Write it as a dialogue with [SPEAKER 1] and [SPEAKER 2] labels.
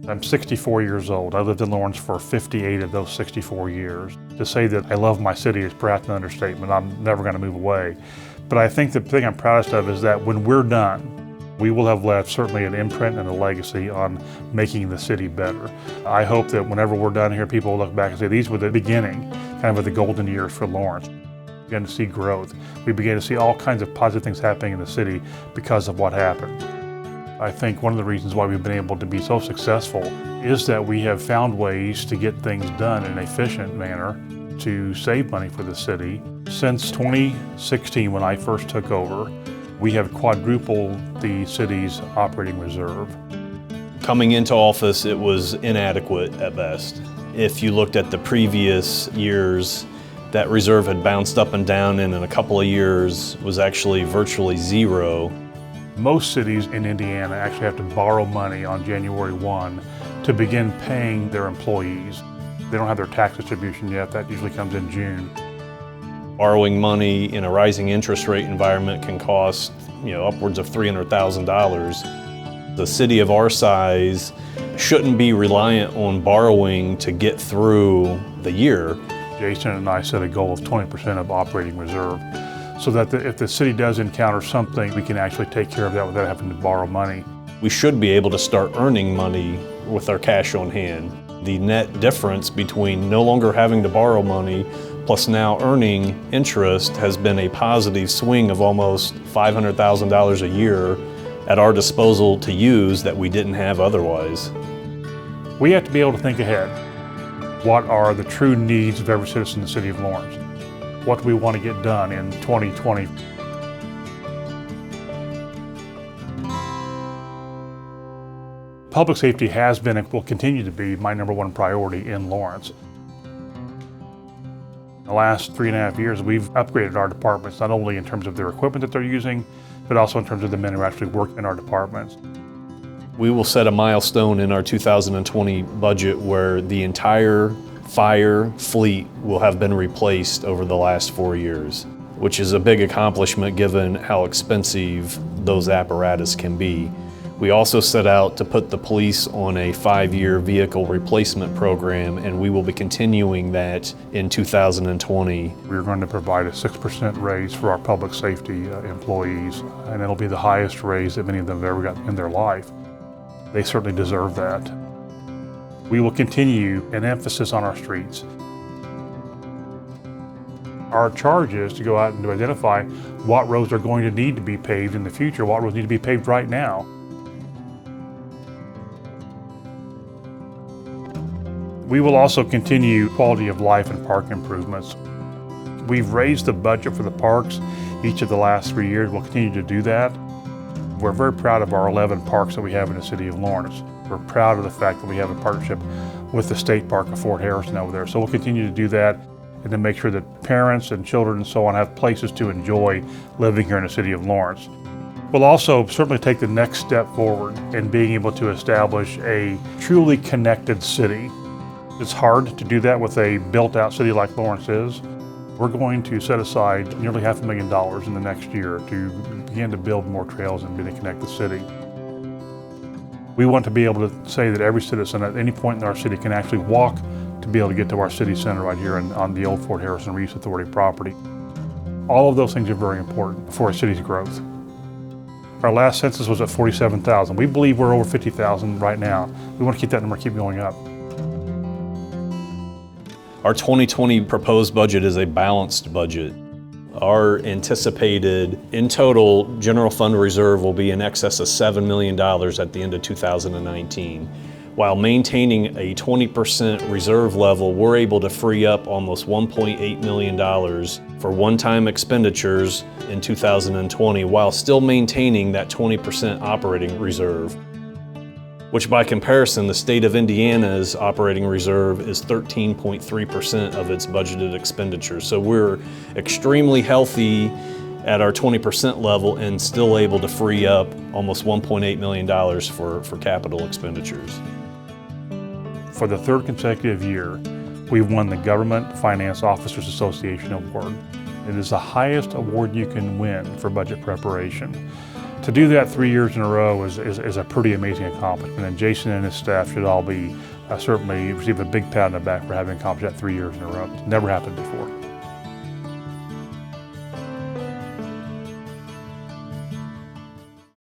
[SPEAKER 1] I'm 64 years old. I lived in Lawrence for 58 of those 64 years. To say that I love my city is perhaps an understatement. I'm never going to move away. But I think the thing I'm proudest of is that when we're done, we will have left certainly an imprint and a legacy on making the city better. I hope that whenever we're done here, people will look back and say these were the beginning, kind of the golden years for Lawrence. We began to see growth. We began to see all kinds of positive things happening in the city because of what happened. I think one of the reasons why we've been able to be so successful is that we have found ways to get things done in an efficient manner to save money for the city. Since 2016, when I first took over, we have quadrupled the city's operating reserve.
[SPEAKER 2] Coming into office, it was inadequate at best. If you looked at the previous years, that reserve had bounced up and down, and in a couple of years was actually virtually zero.
[SPEAKER 1] Most cities in Indiana actually have to borrow money on January 1 to begin paying their employees. They don't have their tax distribution yet. That usually comes in June.
[SPEAKER 2] Borrowing money in a rising interest rate environment can cost, upwards of $300,000. The city of our size shouldn't be reliant on borrowing to get through the year.
[SPEAKER 1] Jason and I set a goal of 20% of operating reserve so that if the city does encounter something, we can actually take care of that without having to borrow money.
[SPEAKER 2] We should be able to start earning money with our cash on hand. The net difference between no longer having to borrow money plus now earning interest has been a positive swing of almost $500,000 a year at our disposal to use that we didn't have otherwise.
[SPEAKER 1] We have to be able to think ahead. What are the true needs of every citizen in the city of Lawrence? What do we want to get done in 2020? Public safety has been and will continue to be my #1 priority in Lawrence. In the last 3.5 years, we've upgraded our departments, not only in terms of their equipment that they're using, but also in terms of the men who actually work in our departments.
[SPEAKER 2] We will set a milestone in our 2020 budget where the entire fire fleet will have been replaced over the last 4 years, which is a big accomplishment given how expensive those apparatus can be. We also set out to put the police on a 5-year vehicle replacement program, and we will be continuing that in 2020.
[SPEAKER 1] We're going to provide a 6% raise for our public safety employees, and it'll be the highest raise that many of them have ever gotten in their life. They certainly deserve that. We will continue an emphasis on our streets. Our charge is to go out and to identify what roads are going to need to be paved in the future, what roads need to be paved right now. We will also continue quality of life and park improvements. We've raised the budget for the parks each of the last 3 years. We'll continue to do that. We're very proud of our 11 parks that we have in the city of Lawrence. We're proud of the fact that we have a partnership with the state park of Fort Harrison over there. So we'll continue to do that and to make sure that parents and children and so on have places to enjoy living here in the city of Lawrence. We'll also certainly take the next step forward in being able to establish a truly connected city. It's hard to do that with a built-out city like Lawrence is. We're going to set aside nearly $500,000 in the next year to begin to build more trails and begin to connect the city. We want to be able to say that every citizen at any point in our city can actually walk to be able to get to our city center right here on the old Fort Harrison Reuse Authority property. All of those things are very important for a city's growth. Our last census was at 47,000. We believe we're over 50,000 right now. We want to keep that number keep going up.
[SPEAKER 2] Our 2020 proposed budget is a balanced budget. Our anticipated, in total, general fund reserve will be in excess of $7 million at the end of 2019. While maintaining a 20% reserve level, we're able to free up almost $1.8 million for one-time expenditures in 2020 while still maintaining that 20% operating reserve, which by comparison, the state of Indiana's operating reserve is 13.3% of its budgeted expenditures. So we're extremely healthy at our 20% level and still able to free up almost $1.8 million for capital expenditures.
[SPEAKER 1] For the third consecutive year, we've won the Government Finance Officers Association Award. It is the highest award you can win for budget preparation. To do that 3 years in a row is a pretty amazing accomplishment, and Jason and his staff should all be certainly receive a big pat on the back for having accomplished that 3 years in a row. It's never happened before.